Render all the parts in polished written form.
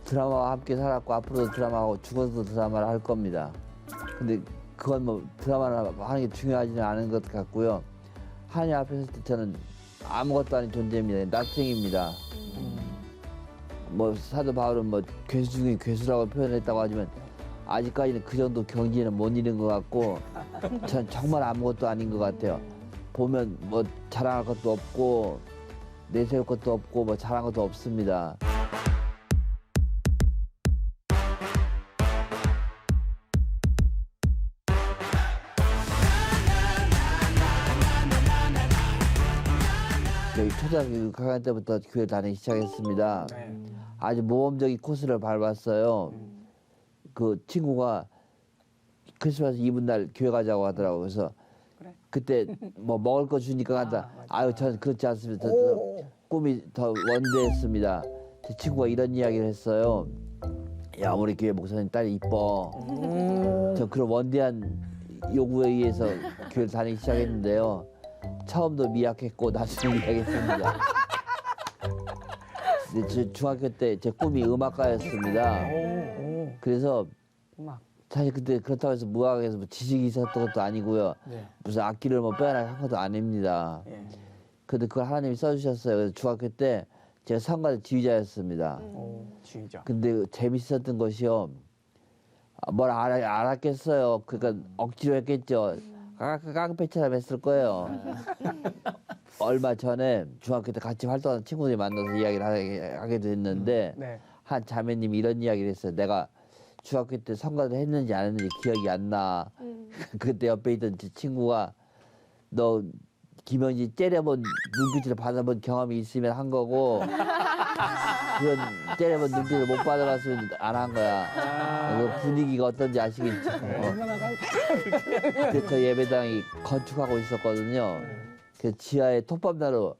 드라마와 함께 살았고 앞으로도 드라마하고 죽어도 드라마를 할 겁니다. 근데 그건 뭐 드라마를 하는 게 중요하지는 않은 것 같고요. 한이 앞에 섰을 때 저는 아무것도 아닌 존재입니다. 나탱입니다. 뭐 사도 바울은 뭐 괴수 중에 괴수라고 표현했다고 하지만 아직까지는 그 정도 경지에는 못 이른 것 같고 전 정말 아무것도 아닌 것 같아요. 보면 뭐 자랑할 것도 없고 내세울 것도 없고 뭐 잘한 것도 없습니다. 저희 초등학교 6학년 때부터 교회 다니기 시작했습니다. 아주 모험적인 코스를 밟았어요. 그 친구가 크리스마스 이브날 교회 가자고 하더라고요. 그래서 그때 뭐 먹을 거 주니까 간다. 아유, 저는 그렇지 않습니다. 저 꿈이 더 원대했습니다. 제 친구가 이런 이야기를 했어요. 야, 우리 교회 목사님 딸이 이뻐. 저 그런 원대한 요구에 의해서 교회를 다니기 시작했는데요. 처음도 미약했고 나중에 미약했습니다. 근데 저 중학교 때 제 꿈이 음악가였습니다. 그래서 사실 그때 그렇다고 해서 무학에서 뭐 지식이 있었던 것도 아니고요. 무슨 악기를 뭐 빼앗아 한 것도 아닙니다. 근데 그걸 하나님이 써주셨어요. 그래서 중학교 때 제가 성가대 지휘자였습니다. 지휘자. 근데 재밌었던 것이요. 뭘 알았겠어요. 그러니까 억지로 했겠죠. 깡패처럼 했을 거예요. 얼마 전에 중학교 때 같이 활동하는 친구들이 만나서 이야기를 하게 됐는데 한 자매님이 이런 이야기를 했어요. 내가 중학교 때 성가를 했는지 안 했는지 기억이 안 나. 그때 옆에 있던 제 친구가 너 김영지 째려본 눈빛을 받아본 경험이 있으면 한 거고 그런 째려본 눈빛을 못 받아봤으면 안 한 거야. 그 분위기가 어떤지 아시겠죠? 그때 저 예배당이 건축하고 있었거든요. 그 지하에 톱밥나루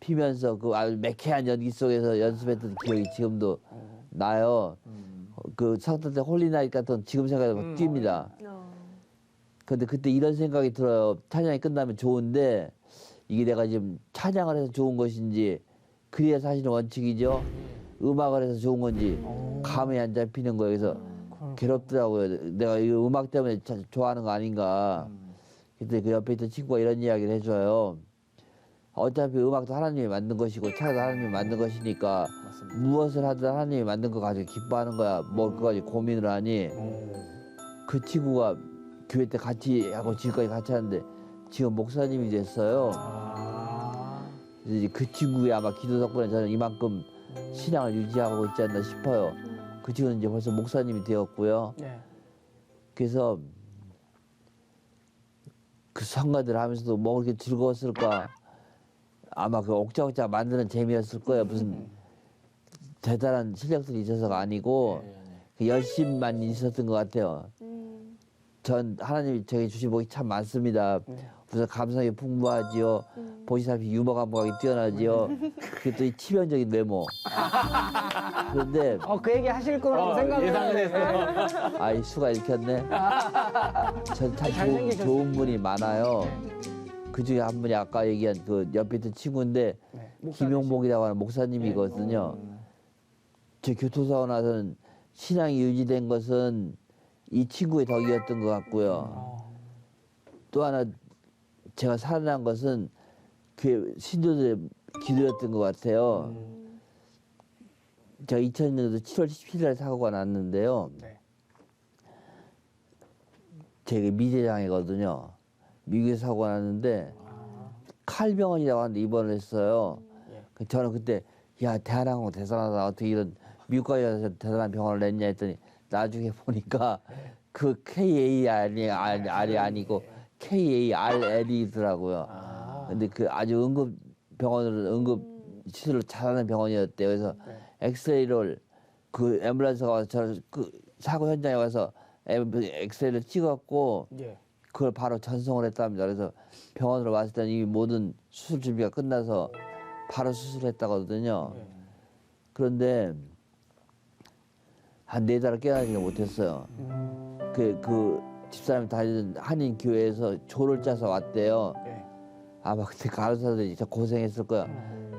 피면서 그 아주 매캐한 연기 속에서 연습했던 기억이 지금도 나요. 그 성탄 때 홀리나잇 같은 지금 생각해도 뜁니다. 근데 그때 이런 생각이 들어요. 찬양이 끝나면 좋은데 이게 내가 지금 찬양을 해서 좋은 것인지 그래야 사실은 원칙이죠. 음악을 해서 좋은 건지 감이 안 잡히는 거예요. 그래서 괴롭더라고요. 내가 이 음악 때문에 좋아하는 거 아닌가. 그때 그 옆에 있던 친구가 이런 이야기를 해줘요. 어차피 음악도 하나님이 만든 것이고 차도 하나님이 만든 것이니까 무엇을 하든 하나님이 만든 거 가지고 기뻐하는 거야. 뭘 그거 가지고 고민을 하니. 그 친구가 교회 때 같이 하고 지금까지 같이 하는데 지금 목사님이 됐어요. 그래서 이제 그 친구의 아마 기도 덕분에 저는 이만큼 신앙을 유지하고 있지 않나 싶어요. 그 친구는 이제 벌써 목사님이 되었고요. 그래서 그 성가들 하면서도 뭐 그렇게 즐거웠을까? 아마 그 옥자옥자 만드는 재미였을 거예요. 무슨 대단한 실력들이 있어서가 아니고 그 열심만 있었던 것 같아요. 전 하나님이 저에게 주신 복이 참 많습니다. 우선 감성이 풍부하지요. 보시다시피 유머 감각이 뛰어나지요. 그게 또 이 치명적인 외모. 그런데 그 얘기 하실 거라고 생각을 했어요. 아이 수가 읽혔네. 전 참 좋은 분이 많아요. 그 중에 한 분이 아까 얘기한 그 옆에 있던 친구인데 김용복이라고 하는 목사님이거든요. 제 교토사고 나서는 신앙이 유지된 것은 이 친구의 덕이었던 것 같고요. 또 하나 제가 살아난 것은 그 신도들의 기도였던 것 같아요. 제가 2000년도 7월 17일에 사고가 났는데요. 제가 미제장애거든요. 미국에 사고가 났는데 칼병원이라고 하는데 입원을 했어요. 저는 그때 야 대한항공 대단하다. 어떻게 이런 미국까지 가서 대단한 병원을 냈냐 했더니 나중에 보니까 그 KAR이 아니고 KARL이더라고요. 근데 그 아주 응급 병원으로 응급 시술을 잘하는 병원이었대요. 그래서 엑스레이를 그 앰뷸런스가 와서 저를 그 사고 현장에 와서 엑스레이를 찍었고 그걸 바로 전송을 했답니다. 그래서 병원으로 왔을 때는 이미 모든 수술 준비가 끝나서 바로 수술했다거든요. 그런데 한 4달을 깨어나지를 못했어요. 그 집사람이 다니던 한인교회에서 조를 짜서 왔대요. 아마 그때 간호사들이 진짜 고생했을 거야.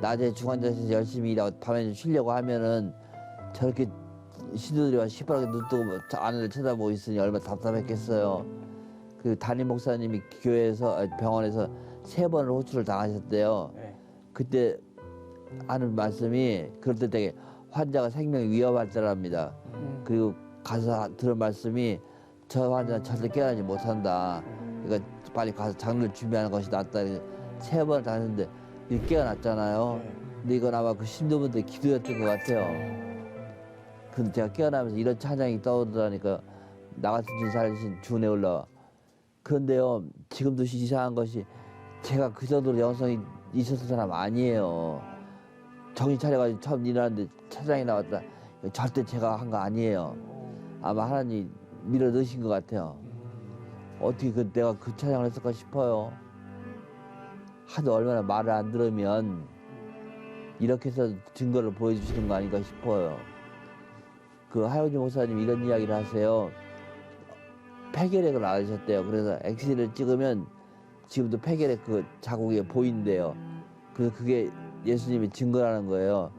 낮에 중환자실에서 열심히 일하고 밤에 좀 쉬려고 하면은 저렇게 신도들이 시퍼렇게 눈 뜨고 아내를 쳐다보고 있으니 얼마나 답답했겠어요. 그 담임 목사님이 교회에서 병원에서 3번을 호출을 당하셨대요. 네. 그때 하는 말씀이 그럴 때 되게 환자가 생명이 위험할 때랍니다. 그리고 가서 들은 말씀이 저 환자는 절대 깨어나지 못한다. 그러니까 빨리 가서 장례를 준비하는 것이 낫다. 3번을 당했는데 이렇게 깨어났잖아요. 근데 이건 아마 그 신도분들의 기도였던 것 같아요. 근데 제가 깨어나면서 이런 찬양이 떠오르다니까 나 같은 줄 살리신 주은혜 올라와. 그런데요, 지금도 이상한 것이 제가 그 정도로 영성이 있었던 사람 아니에요. 정신 차려가지고 처음 일어났는데 찬양이 나왔다. 절대 제가 한 거 아니에요. 아마 하나님이 밀어 넣으신 것 같아요. 어떻게 내가 그 찬양을 했을까 싶어요. 하도 얼마나 말을 안 들으면 이렇게 해서 증거를 보여주시는 거 아닌가 싶어요. 그 하영주 목사님이 이런 이야기를 하세요. 폐결핵을 앓으셨대요. 그래서 엑스레이를 찍으면 지금도 폐결핵 그 자국이 보인대요. 그래서 그게 예수님의 증거라는 거예요.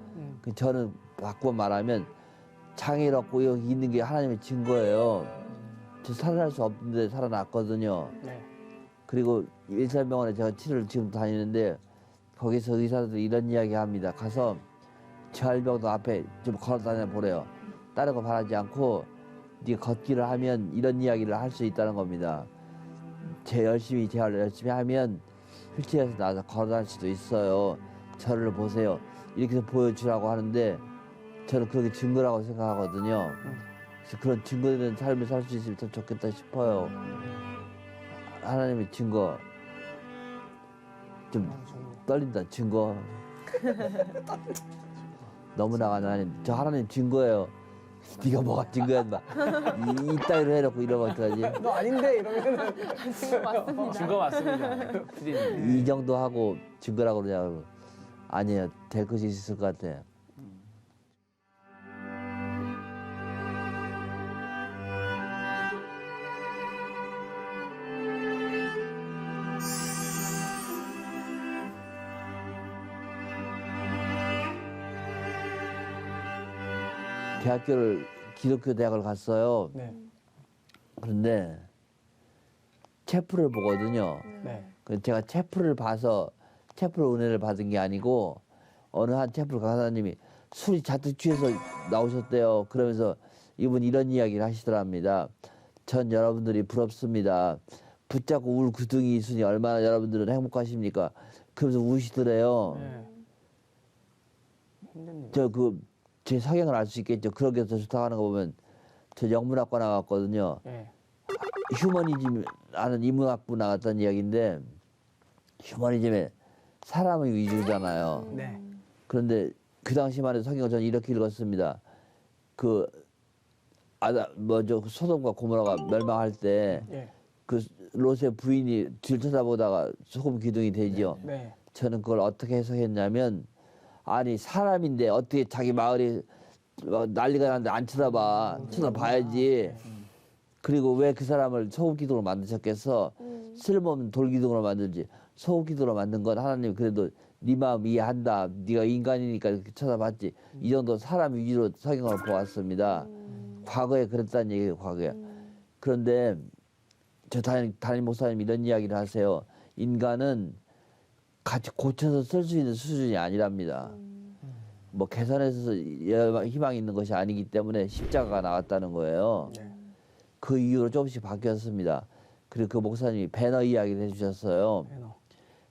저는 바꿔 말하면 장애를 얻고 여기 있는 게 하나님의 증거예요. 저 살아날 수 없는데 살아났거든요. 네. 그리고 일산병원에 제가 치료를 지금 다니는데 거기서 의사들이 이런 이야기 합니다. 가서 재활병도 앞에 좀 걸어 다녀 보래요. 다른 거 바라지 않고 네가 걷기를 하면 이런 이야기를 할 수 있다는 겁니다. 재활을 열심히 하면 휠체어에서 나와서 걸어 다닐 수도 있어요. 저를 보세요. 이렇게 해서 보여주라고 하는데 저는 그렇게 증거라고 생각하거든요. 그래서 그런 증거되는 삶을 살 수 있으면 더 좋겠다 싶어요. 하나님의 증거. 좀 떨린다. 증거. 너무나 하나님. 저 하나님 증거예요. 네가 뭐가 증거야 인마. 이따위로 해놓고 이러면 어떡하지. 너 아닌데 이러면은 맞습니다. 증거 맞습니다. 피디님. 이 정도 하고 증거라고 그러냐고. 아니에요. 될 것이 있을 것 같아요. 대학교를 기독교 대학을 갔어요. 네. 그런데 채플을 보거든요. 네. 그 제가 채플을 봐서 채플 은혜를 받은 게 아니고 어느 한 채플 강사님이 술이 잔뜩 취해서 나오셨대요. 그러면서 이분 이런 이야기를 하시더랍니다. 전 여러분들이 부럽습니다. 붙잡고 울 구덩이 있으니 얼마나 여러분들은 행복하십니까? 그러면서 우시더래요. 네. 힘든 일. 저 제 성향을 알 수 있겠죠. 그런 게 더 좋다고 하는 거 보면 저 영문학과 나왔거든요. 네. 휴머니즘 하는 인문학부 나갔던 이야기인데 휴머니즘에 사람의 위주잖아요. 네. 그런데 그 당시만 해도 성경을 저는 이렇게 읽었습니다. 소돔과 고모라가 멸망할 때 예. 그 롯의 부인이 뒤를 쳐다보다가 소금 기둥이 되지요. 네. 저는 그걸 어떻게 해석했냐면 아니 사람인데 어떻게 자기 마을이 난리가 났는데 안 쳐다봐야지. 그리고 왜 그 사람을 소금 기둥으로 만드셨겠어? 쓸모없는 돌 기둥으로 만들지. 소금 기둥으로 만든 건 하나님 그래도 네 마음 이해한다. 네가 인간이니까 이렇게 쳐다봤지. 이 정도 사람 위주로 성경을 보았습니다. 과거에 그랬다는 얘기예요. 과거에. 그런데 저 담임 목사님 이런 이야기를 하세요. 인간은 같이 고쳐서 쓸 수 있는 수준이 아니랍니다. 뭐 개선해서 희망이 있는 것이 아니기 때문에 십자가가 나왔다는 거예요. 네. 그 이후로 조금씩 바뀌었습니다. 그리고 그 목사님이 배너 이야기를 해주셨어요. 배너.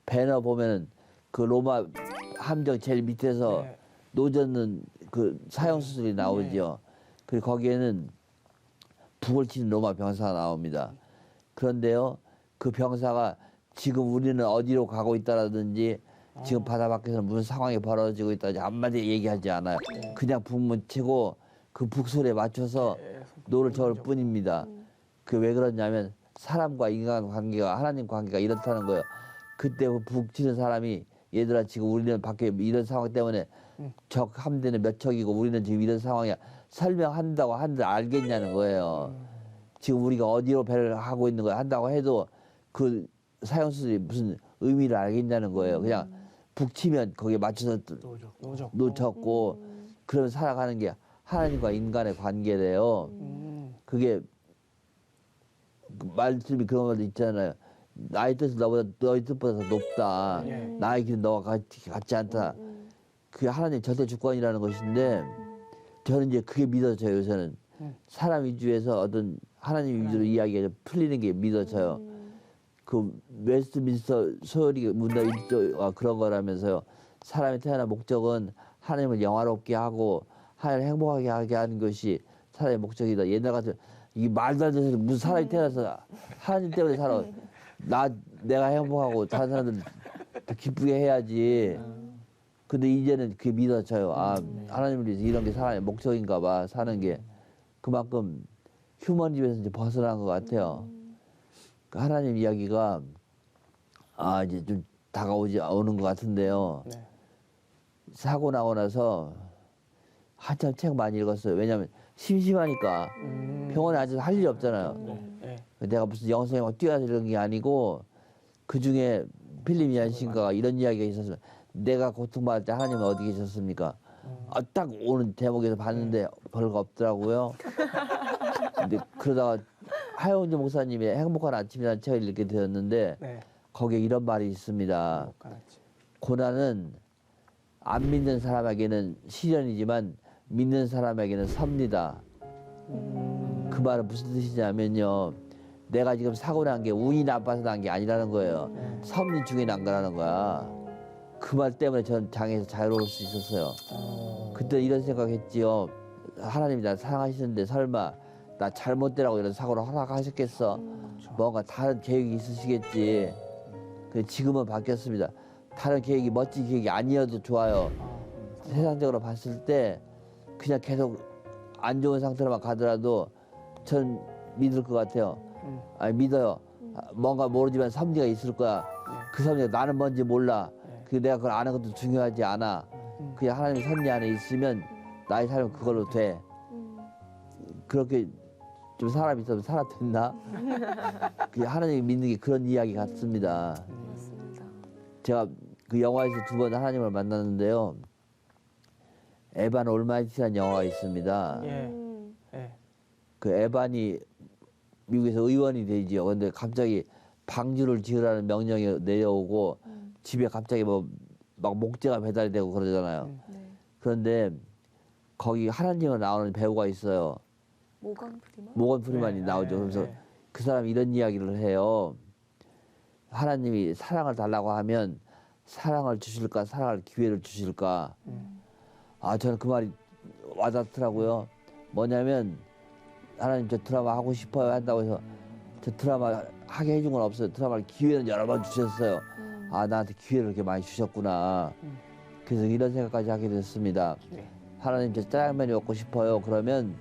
배너 보면은 그 로마 함정 제일 밑에서 네. 노젓는 그 사형 수술이 나오죠. 그리고 거기에는 북을 치는 로마 병사가 나옵니다. 그런데요, 그 병사가 지금 우리는 어디로 가고 있다라든지 지금 바다 밖에서 무슨 상황이 벌어지고 있다든지 한마디 얘기하지 않아요. 그냥 북문 치고 그 북소리에 맞춰서 노를 저을 뿐입니다. 그 왜 그러냐면 사람과 인간 관계가 하나님 관계가 이렇다는 거예요. 그때 북 치는 사람이 얘들아 지금 우리는 밖에 이런 상황 때문에 적 함대는 몇 척이고 우리는 지금 이런 상황이야. 설명한다고 한들 알겠냐는 거예요. 지금 우리가 어디로 배를 하고 있는 거야 한다고 해도 그 사형 수술이 무슨 의미를 알겠냐는 거예요. 그냥 북치면 거기에 맞춰서 놓쳤고 그러면 살아가는 게 하나님과 인간의 관계래요. 그게 그 말씀이 그런 것도 있잖아요. 나의 뜻은 너희 뜻보다 더 높다. 나의 길은 너와 같지 않다. 그게 하나님의 절대 주권이라는 것인데 저는 이제 그게 믿어져요. 요새는 사람 위주에서 어떤 하나님 위주로 이야기가 풀리는 게 믿어져요. 그 웨스트민스터 소요리 문화 일조가 그런 거라면서요. 사람이 태어난 목적은 하나님을 영화롭게 하고 하나님을 행복하게 하게 하는 것이 사람의 목적이다. 옛날 같은 이 말도 안 되는 무슨 사람이 태어나서 하나님 때문에 살아. 내가 행복하고 다른 사람들 기쁘게 해야지. 근데 이제는 그게 믿어져요. 아, 하나님을 위해서 이런 게 사람의 목적인가 봐. 사는 게 그만큼 휴머니즘에서 이제 벗어난 것 같아요. 그 하나님 이야기가 이제 좀 오는 것 같은데요. 네. 사고 나고 나서 한참 책 많이 읽었어요. 왜냐하면 심심하니까 병원에 앉아서 할 일이 없잖아요. 내가 무슨 영성에 뛰어서 이런 게 아니고 그 중에 필립 얀신가가 이런 이야기가 있었어요. 내가 고통받을 때 하나님은 어디 계셨습니까? 딱 오는 대목에서 봤는데 별거 없더라고요. 근데 그러다가 하영주 목사님의 행복한 아침이라는 책을 읽게 되었는데 네. 거기에 이런 말이 있습니다. 고난은 안 믿는 사람에게는 시련이지만 믿는 사람에게는 섭니다. 그 말은 무슨 뜻이냐면요. 내가 지금 사고 난 게 운이 나빠서 난 게 아니라는 거예요. 섭리 중에 난 거라는 거야. 그 말 때문에 전 장애에서 자유로울 수 있었어요. 그때 이런 생각했지요. 하나님이 나 사랑하시는데 설마 나 잘못되라고 이런 사고를 허락하셨겠어? 뭔가 다른 계획이 있으시겠지. 지금은 바뀌었습니다. 다른 계획이 멋진 계획이 아니어도 좋아요. 세상적으로 봤을 때 그냥 계속 안 좋은 상태로만 가더라도 전 믿을 것 같아요. 아니 믿어요. 뭔가 모르지만 섭리가 있을 거야. 그 섭리가 나는 뭔지 몰라. 내가 그걸 아는 것도 중요하지 않아. 그냥 하나님 섭리 안에 있으면 나의 삶은 그걸로 돼. 그렇게 좀 사람이 있어도 살아도 됐나? 하나님 믿는 게 그런 이야기 같습니다. 제가 그 영화에서 2번 하나님을 만났는데요. 에반 올마이티라는 영화가 있습니다. 그 에반이 미국에서 의원이 되지요. 근데 갑자기 방주를 지으라는 명령이 내려오고 집에 갑자기 막 목재가 배달이 되고 그러잖아요. 그런데 거기 하나님을 나오는 배우가 있어요. 모건 프리만이 나오죠. 그래서 그 사람이 이런 이야기를 해요. 하나님이 사랑을 달라고 하면 사랑을 주실까, 사랑할 기회를 주실까. 저는 그 말이 와닿더라고요. 뭐냐면 하나님 저 드라마 하고 싶어요 한다고 해서 저 드라마 하게 해준 건 없어요. 드라마를 기회는 여러 번 주셨어요. 나한테 기회를 그렇게 많이 주셨구나. 그래서 이런 생각까지 하게 됐습니다. 하나님 저 짜장면이 먹고 싶어요. 그러면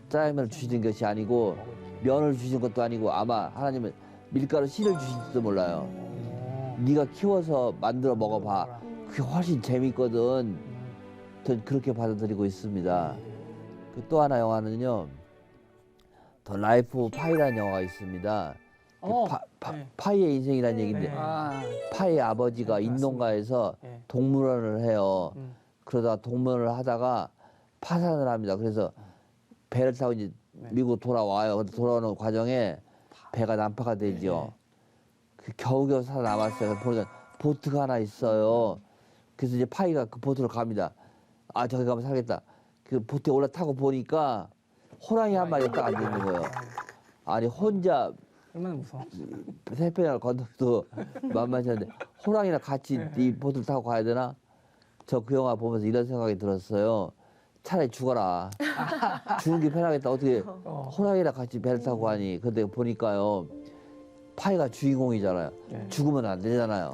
짜장면을 주시는 것이 아니고 면을 주시는 것도 아니고 아마 하나님은 밀가루 씨를 주실지도 몰라요. 네가 키워서 만들어 먹어봐. 그게 훨씬 재밌거든. 전 그렇게 받아들이고 있습니다. 또 하나 영화는요. 더 라이프 오브 파이라는 영화가 있습니다. 파이의 인생이라는 얘기인데 파이의 아버지가 인동가에서 동물원을 해요. 그러다가 동물원을 하다가 파산을 합니다. 그래서 배를 타고 이제 미국 돌아와요. 근데 돌아오는 과정에 배가 난파가 되죠. 겨우겨우 살아남았어요. 보니까 보트가 하나 있어요. 그래서 이제 파이가 그 보트로 갑니다. 저기 가면 살겠다. 그 보트에 올라타고 보니까 호랑이 한 마리가 딱 앉아있는 거예요. 아니 혼자 얼마나 무서워. 새벽을 건너도 만만치 않은데 호랑이랑 같이 이 보트를 타고 가야 되나? 저 그 영화 보면서 이런 생각이 들었어요. 차라리 죽어라. 죽는 게 편하겠다. 어떻게 호랑이랑 같이 배를 타고 가니. 근데 보니까요. 파이가 주인공이잖아요. 죽으면 안 되잖아요.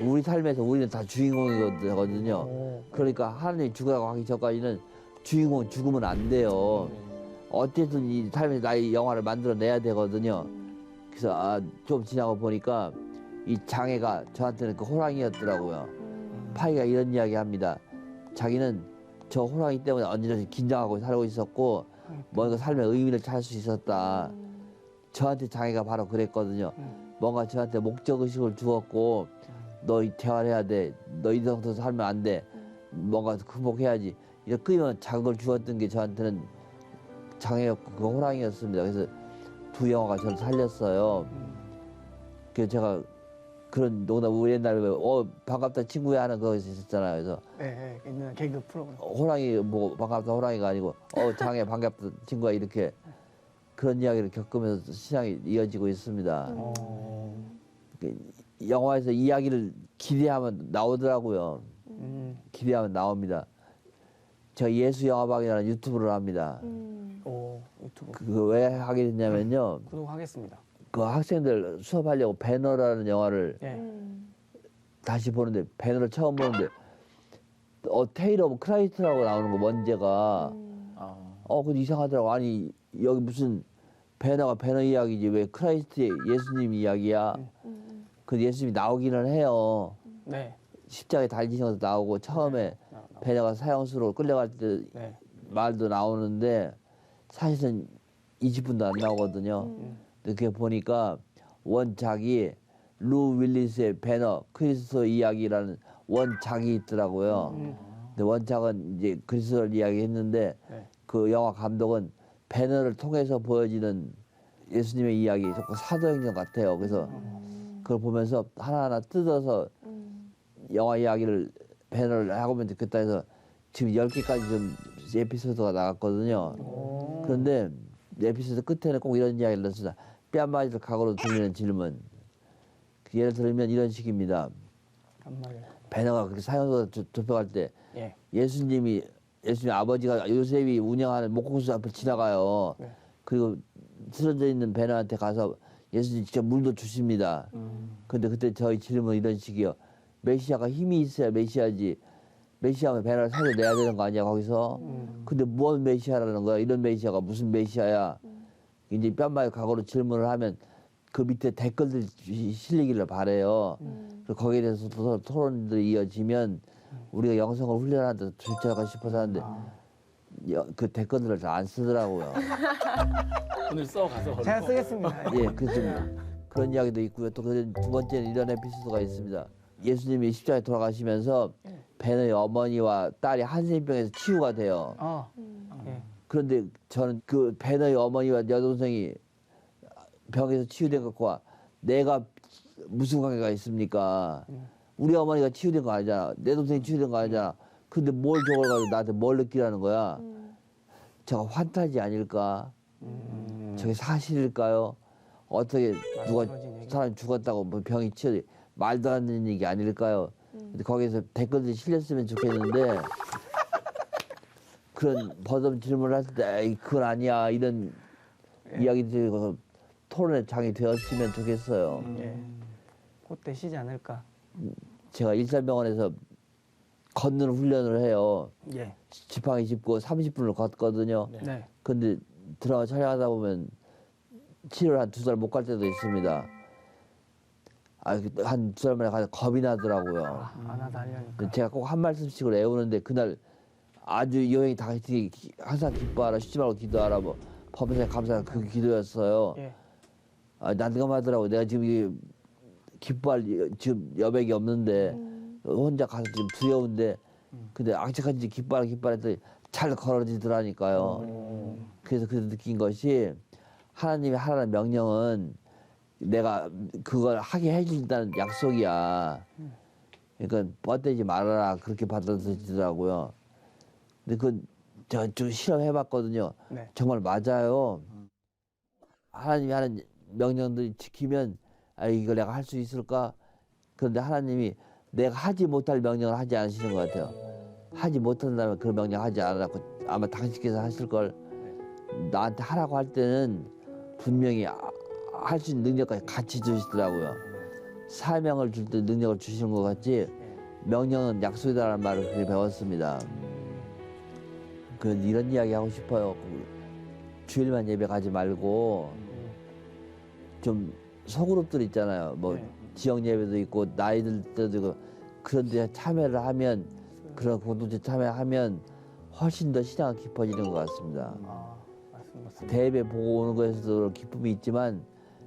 우리 삶에서 우리는 다 주인공이거든요. 그러니까 하나님이 죽으라고 하기 전까지는 주인공은 죽으면 안 돼요. 어쨌든 이 삶에서 나의 영화를 만들어내야 되거든요. 그래서 좀 지나고 보니까 이 장애가 저한테는 그 호랑이였더라고요. 파이가 이런 이야기 합니다. 자기는 저 호랑이 때문에 언제든지 긴장하고 살고 있었고 뭔가 삶의 의미를 찾을 수 있었다. 저한테 장애가 바로 그랬거든요. 뭔가 저한테 목적의식을 주었고 너 대화를 해야 돼. 너 이 상태에서 살면 안 돼. 뭔가 극복해야지. 이렇게 끊이면 자극을 주었던 게 저한테는 장애였고 그 호랑이였습니다. 그래서 두 영화가 저를 살렸어요. 그래서 제가 그런 농담 우리 옛날에 반갑다 친구야 하는 거 있었잖아요. 그래서 네, 있는 개그 프로그램. 호랑이 뭐 반갑다 호랑이가 아니고 장애 반갑다 친구야 이렇게 그런 이야기를 겪으면서 신앙이 이어지고 있습니다. 그 영화에서 이야기를 기대하면 나오더라고요. 기대하면 나옵니다. 제가 예수 영화방이라는 유튜브를 합니다. 오, 유튜브 그거 왜 하게 됐냐면요. 구독하겠습니다. 그 학생들 수업하려고 배너라는 영화를 예. 다시 보는데 배너를 처음 보는데 테일 오브 크라이스트라고 나오는 거 원제가 그거 이상하더라고. 아니 여기 무슨 배너가 배너 이야기지 왜 크라이스트의 예수님 이야기야. 그 예수님이 나오기는 해요. 네. 십자가에 달리신 것도 나오고 처음에 배너가 사형수로 끌려갈 때 네. 말도 나오는데 사실은 20분도 안 나오거든요. 근데 그게 보니까 원작이 루 윌리스의 배너 그리스도 이야기라는 원작이 있더라고요. 근데 원작은 이제 그리스도를 이야기했는데 네. 그 영화 감독은 배너를 통해서 보여지는 예수님의 이야기, 조금 사도행전 같아요. 그래서 그걸 보면서 하나하나 뜯어서 영화 이야기를 배너를 하고면 좋겠다 해서 지금 10개까지 좀 에피소드가 나갔거든요. 그런데 에피소드 끝에는 꼭 이런 이야기를 넣습니다. 뺨맞이를 각오로 들리는 질문. 예를 들면 이런 식입니다. 한마디. 배너가 그렇게 사형서 좁혀갈 때 예. 예수님 아버지가 요셉이 운영하는 목공소 앞을 지나가요. 네. 그리고 쓰러져 있는 배너한테 가서 예수님 직접 물도 주십니다. 근데 그때 저희 질문은 이런 식이요. 메시아가 힘이 있어야 메시아지. 메시아면 배너를 살려내야 되는 거 아니야 거기서. 근데 뭔 메시아라는 거야. 이런 메시아가 무슨 메시아야. 이제 뺨맞이 각오로 질문을 하면 그 밑에 댓글들 실리기를 바래요. 그리고 거기에 대해서 토론들이 이어지면 우리가 영성을 훈련하는데 좋지 싶어서 하는데 그 댓글들을 잘 안 쓰더라고요. 오늘 써가서 제가 쓰겠습니다. 예, 그래서 그런 이야기도 있고요. 또 두 번째는 이런 에피소드가 있습니다. 예수님이 십자가에 돌아가시면서 배너의 어머니와 딸이 한센병에서 치유가 돼요. 예. 그런데 저는 그 배너의 어머니와 여동생이 병에서 치유된 것과 내가 무슨 관계가 있습니까? 우리 어머니가 치유된 거 아니잖아. 내 동생이 치유된 거 아니잖아. 근데 뭘 저걸 가지고 나한테 뭘 느끼라는 거야? 저거 환타지 아닐까? 저게 사실일까요? 어떻게 누가 만들어진 얘기. 사람이 죽었다고 뭐 병이 치유 말도 안 되는 얘기 아닐까요? 근데 거기서 댓글들이 실렸으면 좋겠는데 그런 버점 질문을 할 때 에이 그건 아니야 이런 이야기들이 토론의 장이 되었으면 좋겠어요. 예. 곧 되시지 않을까. 제가 일산병원에서 걷는 훈련을 해요. 예. 지팡이 짚고 30분을 걷거든요. 네. 근데 드라마 촬영하다 보면 치료를 한 2달 못 갈 때도 있습니다. 한 2달 만에 가서 겁이 나더라고요. 안 하다 하려니까. 제가 꼭 한 말씀씩을 애우는데 그날 아주 여행이 다 같이 항상 기뻐하라 쉬지 말고 기도하라 뭐 법원에 감사한 그 기도였어요. 예. 난감하더라고. 내가 지금 이게 기뻐할 지금 여백이 없는데 혼자 가서 지금 두려운데 근데 악착한지 기뻐하라 했더니 잘 걸어지더라니까요. 그래서 느낀 것이 하나님이 하라는 명령은 내가 그걸 하게 해준다는 약속이야. 그러니까 뻗대지 말아라 그렇게 받아들이더라고요. 근데 그건 제가 좀 실험해봤거든요. 네. 정말 맞아요. 하나님이 하는 명령들이 지키면 이걸 내가 할 수 있을까? 그런데 하나님이 내가 하지 못할 명령을 하지 않으시는 것 같아요. 하지 못한다면 그런 명령 하지 않았고 아마 당신께서 하실 걸 나한테 하라고 할 때는 분명히 할 수 있는 능력까지 같이 주시더라고요. 사명을 줄 때 능력을 주시는 것 같지 명령은 약속이다라는 말을 그렇게 배웠습니다. 이런 이야기 하고 싶어요. 주일만 예배 가지 말고 좀 소그룹들 있잖아요. 뭐 네. 지역 예배도 있고 나이들 때도 있고 그런 데 참여를 하면 그런 공동체 참여하면 훨씬 더 신앙이 깊어지는 것 같습니다. 맞습니다. 대예배 보고 오는 것에서도 기쁨이 있지만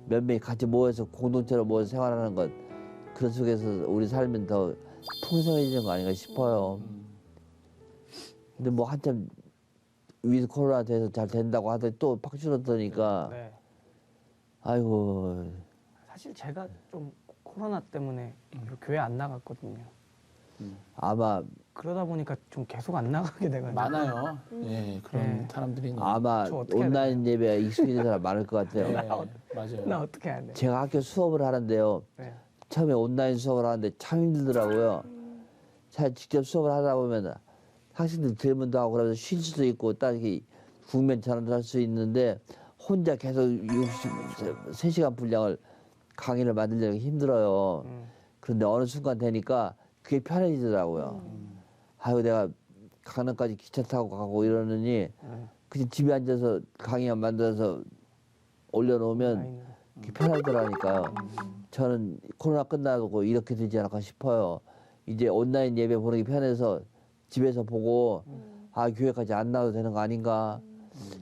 몇 명이 같이 모여서 공동체로 모여서 생활하는 것 그런 속에서 우리 삶은 더 풍성해지는 거 아닌가 싶어요. 근데 뭐 한참 위드 코로나 돼서 잘 된다고 하더니 또 팍 줄어드니까 네. 아이고 사실 제가 좀 코로나 때문에 교회 안 나갔거든요. 아마 그러다 보니까 좀 계속 안 나가게 돼가지고. 많아요. 예, 그런 네. 사람들이 너무- 아마 저 어떻게 해야 온라인 예배에 익숙해진 사람 많을 것 같아요. 네, 맞아요. 나 어떻게 해야 돼? 제가 학교 수업을 하는데요. 네. 처음에 온라인 수업을 하는데 참 힘들더라고요. 사실 직접 수업을 하다 보면 학생들 질문도 하고 그러면서 쉴 수도 있고 딱 이렇게 국면 전환을 할 수 있는데 혼자 계속 3시간 분량을 강의를 만들려고 힘들어요. 그런데 어느 순간 되니까 그게 편해지더라고요. 아유 내가 강남까지 기차 타고 가고 이러느니 그냥 집에 앉아서 강의만 만들어서 올려놓으면 온라인으로. 그게 편하더라니까요. 저는 코로나 끝나고 이렇게 되지 않을까 싶어요. 이제 온라인 예배 보는 게 편해서 집에서 보고 아 교회까지 안 나와도 되는 거 아닌가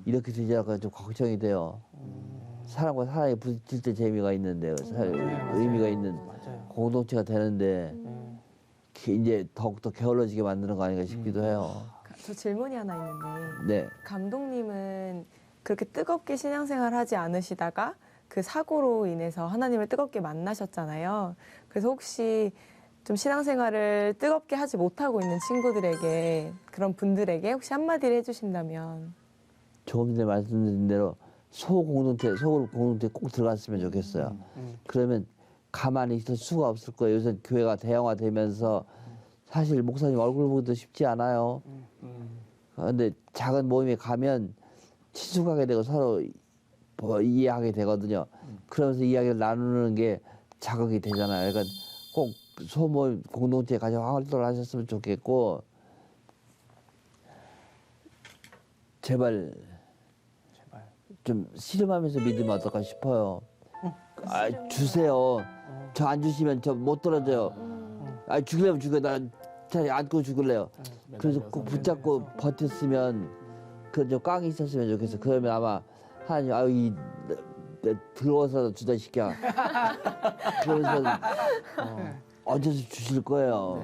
이렇게 되지 않을까 좀 걱정이 돼요. 사람과 사람이 부딪힐 때 재미가 있는데 의미가 있는 맞아요. 공동체가 되는데 이제 더욱더 게을러지게 만드는 거 아닌가 싶기도 해요. 저 질문이 하나 있는데 네. 감독님은 그렇게 뜨겁게 신앙생활 하지 않으시다가 그 사고로 인해서 하나님을 뜨겁게 만나셨잖아요. 그래서 혹시 좀 신앙생활을 뜨겁게 하지 못하고 있는 친구들에게 그런 분들에게 혹시 한마디를 해주신다면 조금 전에 말씀드린 대로 소공동체 꼭 들어갔으면 좋겠어요. 그러면 가만히 있을 수가 없을 거예요. 요새 교회가 대형화되면서 사실 목사님 얼굴 보기도 쉽지 않아요. 그런데 작은 모임에 가면 친숙하게 되고 서로 뭐 이해하게 되거든요. 그러면서 이야기를 나누는 게 자극이 되잖아요. 그러니까 꼭 소모임 공동체에 가서 활동을 하셨으면 좋겠고 제발 좀 씨름하면서 믿으면 어떨까 싶어요. 아, 주세요. 저 안 주시면 저 못 떨어져요. 아, 죽으려면 죽여. 나 차라리 안고 죽을래요. 그래서 꼭 붙잡고 버텼으면 그좀 깡이 있었으면 좋겠어. 그러면 아마 하나님 아유 들어와서 주다시켜. 그러면서 얹어서 주실 거예요.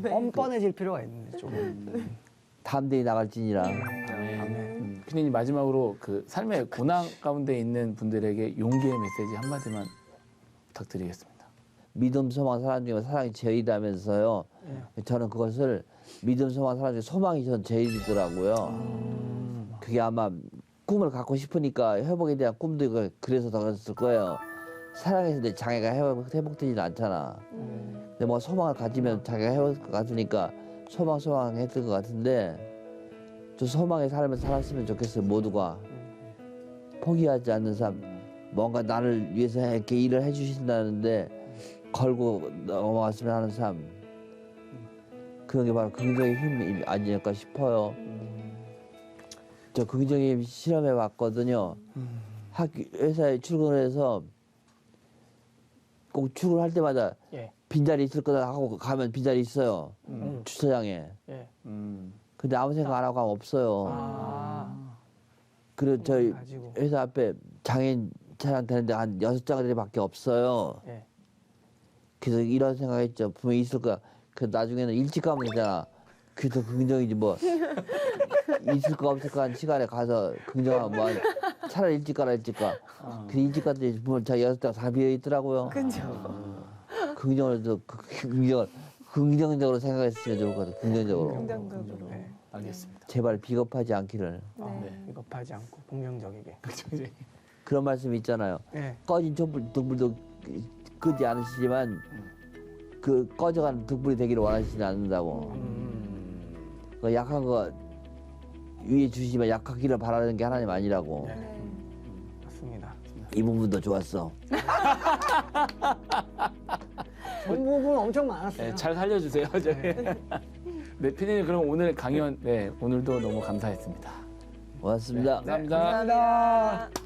네. 뻔뻔해질 필요가 있는데 좀. 담대히 나갈지니라. 피디님 마지막으로 그 삶의 고난 가운데 있는 분들에게 용기의 메시지 한마디만 부탁드리겠습니다. 믿음, 소망, 사랑 중에 사랑이 제일이라면서요. 저는 그것을 믿음, 소망, 사랑 중에 소망이 전 제일이더라고요. 그게 아마 꿈을 갖고 싶으니까 회복에 대한 꿈도 이거 그래서 더 그랬을 거예요. 사랑에서 내 장애가 회복되지는 않잖아. 근데 뭐 소망을 가지면 자기가 회복될 것 같으니까 소망했던 것 같은데 저 소망의 삶을 살았으면 좋겠어요. 모두가 포기하지 않는 삶. 뭔가 나를 위해서 이렇게 일을 해주신다는데 걸고 넘어갔으면 하는 삶. 그런 게 바로 긍정의 힘이 아닐까 싶어요. 저 긍정의 힘 실험해 봤거든요. 회사에 출근을 해서 꼭 출근할 때마다 예. 빈자리 있을 거다 하고 가면 빈자리 있어요. 주차장에. 예. 근데 아무 생각 안 하고 가면 없어요. 아. 그리고 저희 가지고. 회사 앞에 장애인 차량 되는데 한 6장짜리밖에 없어요. 예. 그래서 이런 생각했죠. 분명히 있을 거야. 그 나중에는 일찍 가면 되잖아. 그게 더 긍정이지 뭐. 있을 거 없을 거 한 시간에 가서 긍정하면 뭐 차라리 일찍 가라 일찍 가. 그 일찍 갔더니 보면 자 6장 다 비어 있더라고요. 긍정을 더 긍정적으로 생각했으면 좋을 것 같아요. 긍정적으로. 긍정적으로. 네. 알겠습니다. 제발 비겁하지 않기를. 네. 비겁하지 않고 긍정적이게. 그런 말씀이 있잖아요. 예. 꺼진 등불도 끄지 않으시지만 그 꺼져가는 등불이 되기를 원하시지 않는다고. 그 약한 거 위에 주시지만 약하기를 바라는 게 하나님 아니라고. 맞습니다. 이 부분도 좋았어. 좋은 부분 엄청 많았어요. 네, 잘 살려주세요. 저희. 네, 피디님 그럼 오늘 강연 오늘도 너무 감사했습니다. 고맙습니다. 감사합니다. 감사합니다.